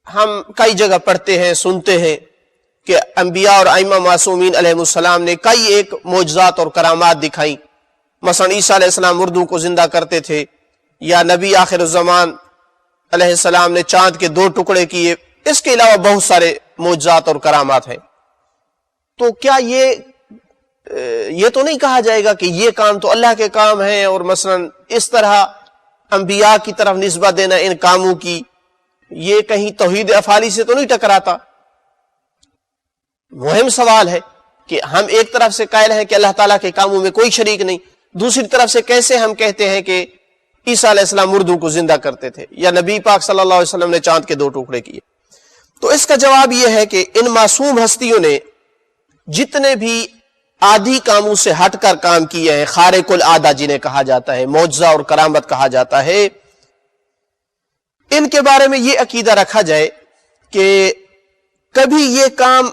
ہم کئی جگہ پڑھتے ہیں، سنتے ہیں کہ انبیاء اور ائمہ معصومین علیہ السلام نے کئی ایک معجزات اور کرامات دکھائیں. مثلا عیسیٰ علیہ السلام مردوں کو زندہ کرتے تھے، یا نبی آخر الزمان علیہ السلام نے چاند کے 2 ٹکڑے کیے. اس کے علاوہ بہت سارے معجزات اور کرامات ہیں. تو کیا یہ تو نہیں کہا جائے گا کہ یہ کام تو اللہ کے کام ہیں، اور مثلا اس طرح انبیاء کی طرف نسبت دینا ان کاموں کی، یہ کہیں توحید افعالی سے تو نہیں ٹکراتا؟ مہم سوال ہے کہ ہم ایک طرف سے قائل ہیں کہ اللہ تعالیٰ کے کاموں میں کوئی شریک نہیں، دوسری طرف سے کیسے ہم کہتے ہیں کہ عیسیٰ علیہ السلام مردوں کو زندہ کرتے تھے، یا نبی پاک صلی اللہ علیہ وسلم نے چاند کے 2 ٹکڑے کیے؟ تو اس کا جواب یہ ہے کہ ان معصوم ہستیوں نے جتنے بھی عادی کاموں سے ہٹ کر کام کیے ہیں، خارق العادہ جنہیں کہا جاتا ہے، معجزہ اور کرامت کہا جاتا ہے، ان کے بارے میں یہ عقیدہ رکھا جائے کہ کبھی یہ کام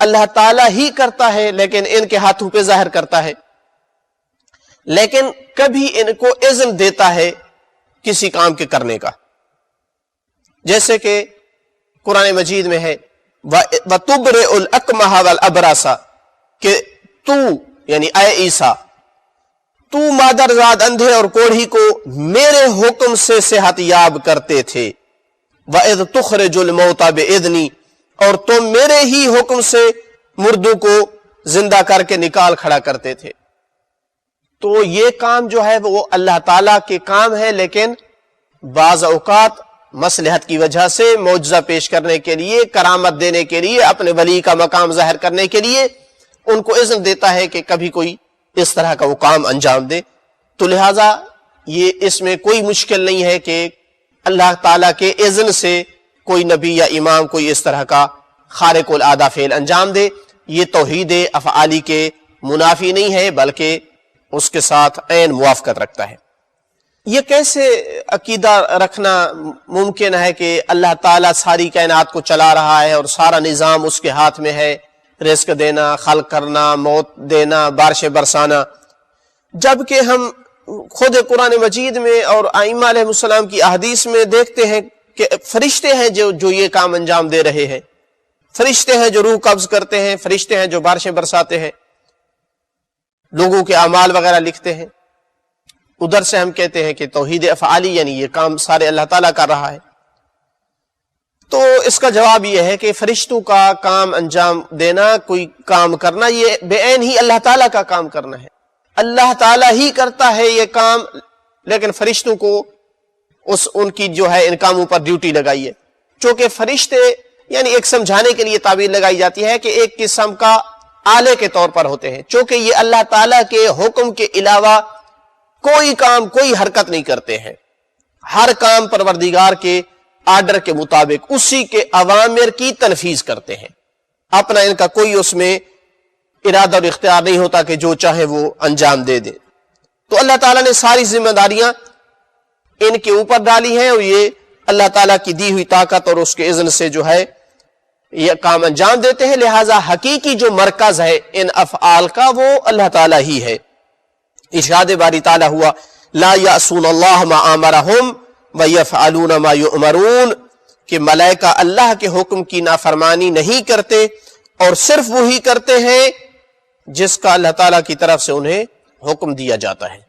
اللہ تعالیٰ ہی کرتا ہے لیکن ان کے ہاتھوں پہ ظاہر کرتا ہے، لیکن کبھی ان کو اذن دیتا ہے کسی کام کے کرنے کا. جیسے کہ قرآن مجید میں ہے وَتُبْرِئُ الْأَكْمَحَ وَالْأَبْرَصَ، کہ تو یعنی اے عیسیٰ تو مادرزاد اندھے اور کوڑھی کو میرے حکم سے صحت یاب کرتے تھے. وَإِذْ تُخْرِجُ الْمَوْتَى بِإِذْنِي، اور تم میرے ہی حکم سے مردوں کو زندہ کر کے نکال کھڑا کرتے تھے. تو یہ کام جو ہے وہ اللہ تعالیٰ کے کام ہے، لیکن بعض اوقات مصلحت کی وجہ سے معجزہ پیش کرنے کے لیے، کرامت دینے کے لیے، اپنے ولی کا مقام ظاہر کرنے کے لیے ان کو اذن دیتا ہے کہ کبھی کوئی اس طرح کا وہ کام انجام دے. تو لہٰذا یہ اس میں کوئی مشکل نہیں ہے کہ اللہ تعالیٰ کے اذن سے کوئی نبی یا امام کوئی اس طرح کا خارق العادہ فعل انجام دے. یہ توحید افعالی کے منافی نہیں ہے بلکہ اس کے ساتھ عین موافقت رکھتا ہے. یہ کیسے عقیدہ رکھنا ممکن ہے کہ اللہ تعالیٰ ساری کائنات کو چلا رہا ہے اور سارا نظام اس کے ہاتھ میں ہے، رزق دینا، خلق کرنا، موت دینا، بارشیں برسانا، جبکہ ہم خود قرآن مجید میں اور ائمہ علیہ السلام کی احادیث میں دیکھتے ہیں کہ فرشتے ہیں جو یہ کام انجام دے رہے ہیں، فرشتے ہیں جو روح قبض کرتے ہیں، فرشتے ہیں جو بارشیں برساتے ہیں، لوگوں کے اعمال وغیرہ لکھتے ہیں. ادھر سے ہم کہتے ہیں کہ توحید افعالی یعنی یہ کام سارے اللہ تعالیٰ کر رہا ہے. تو اس کا جواب یہ ہے کہ فرشتوں کا کام انجام دینا، کوئی کام کرنا، یہ بے عین ہی اللہ تعالیٰ کا کام کرنا ہے. اللہ تعالیٰ ہی کرتا ہے یہ کام، لیکن فرشتوں کو ان کی جو ہے ان کاموں پر ڈیوٹی لگائی ہے. چونکہ فرشتے یعنی ایک سمجھانے کے لیے تعبیر لگائی جاتی ہے کہ ایک قسم کا آلے کے طور پر ہوتے ہیں، چونکہ یہ اللہ تعالیٰ کے حکم کے علاوہ کوئی کام، کوئی حرکت نہیں کرتے ہیں. ہر کام پروردگار کے آرڈر کے مطابق اسی کے اوامر کی تنفیذ کرتے ہیں. اپنا ان کا کوئی اس میں ارادہ اور اختیار نہیں ہوتا کہ جو چاہے وہ انجام دے دے. تو اللہ تعالیٰ نے ساری ذمہ داریاں ان کے اوپر ڈالی ہیں، اور یہ اللہ تعالیٰ کی دی ہوئی طاقت اور اس کے اذن سے جو ہے یہ کام انجام دیتے ہیں. لہٰذا حقیقی جو مرکز ہے ان افعال کا وہ اللہ تعالیٰ ہی ہے. ارشاد باری تعالیٰ ہوا لا یعصون اللہ ما امرہم ویفعلون ما یؤمرون، کہ ملائکہ اللہ کے حکم کی نافرمانی نہیں کرتے اور صرف وہی کرتے ہیں جس کا اللہ تعالیٰ کی طرف سے انہیں حکم دیا جاتا ہے.